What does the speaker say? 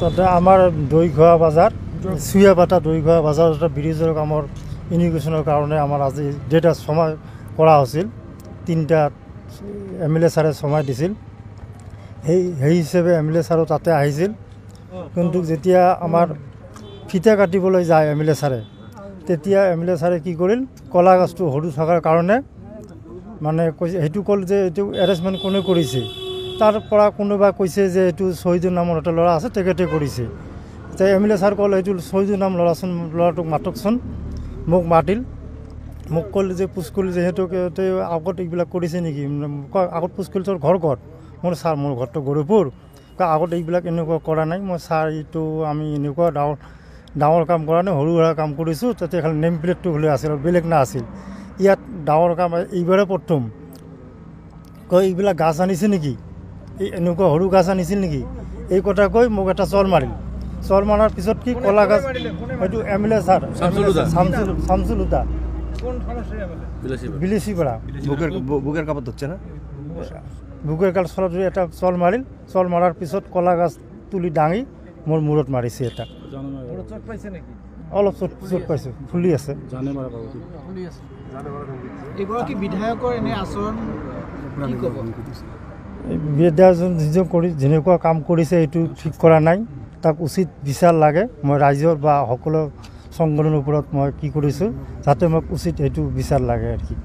তাতে আমাৰ দৈঘোৱা বাজাৰ চুয়াপাতা দৈঘোৱা বাজাৰ এটা ব্ৰিজৰ কামৰ ইনিগেশ্যনৰ কাৰণে আমাৰ আজি ডেটা সময় কৰা হৈছিল 3টা MLA ছাৰে সময় দিছিল সেই হিচাপে MLA ছাৰো তাতে আহিছিল কিন্তু যেতিয়া আমাৰ ফিতা কাটিবলৈ যায় MLA ছাৰে তেতিয়া MLA ছাৰে কি কৰিল কলা গাছটো সৰু থকাৰ কাৰণে মানে কৈছে সেইটো কল যে এইটো এৰেঞ্জমেণ্ট কোনে কৰিছে তাৰ পৰা কোনোবা কৈছে যে এইটো শহীদুৰ নামৰ এটা ল'ৰা আছে তেখেতে কৰিছে তাই MLA ছাৰ ক'লে এইটো শহীদুৰ নাম ল'ৰাটোক মাতকচোন মোক মাতিল মোক ক'লে যে পুষ্কুল যিহেতুকে আগত এইবিলাক কৰিছে নেকি আগত পুষ্কুল তোৰ ঘৰ ক'ত মোৰ ছাৰ মোৰ ঘৰটো গৌৰীপুৰ আগত এইবিলাক এনেকুৱা কৰা নাই মই ছাৰ এইটো আমি এনেকুৱা ডাঙৰ কাম কৰা নাই সৰু সুৰা কাম কৰিছোঁ তাতে খালি নেম প্লেটটো হ'লে আছিল আৰু বেলেগ না আছিল ইয়াত ডাঙৰ কাম এইবাৰে প্ৰথম কয় এইবিলাক গাছ আনিছে নেকি এই এনেকুৱা সৰু গাছ আনিছিল নেকি এই কথা কৈ মোক এটা চৰ মাৰিল চৰ মাৰাৰ পিছত কি কলা গাছ হয়তো MLA ছাৰ শামসুলুদা বিলিচিপাড়া বুকেৰ কাপড় হচ্ছে না বুকেৰ কাল চলত এটা চল মাৰিল চল মাৰাৰ পিছত কলা গাছ তুলি দাঙি মোৰ মূৰত মাৰিছে এটা অলপ চোট পাইছোঁ ফুলি আছে বিধায়কজন যিজন কৰি যেনেকুৱা কাম কৰিছে এইটো ঠিক কৰা নাই তাক উচিত বিচাৰ লাগে মই ৰাইজৰ বা সকলো সংগঠনৰ ওপৰত মই কি কৰিছোঁ যাতে মোক উচিত সেইটো বিচাৰ লাগে আৰু কি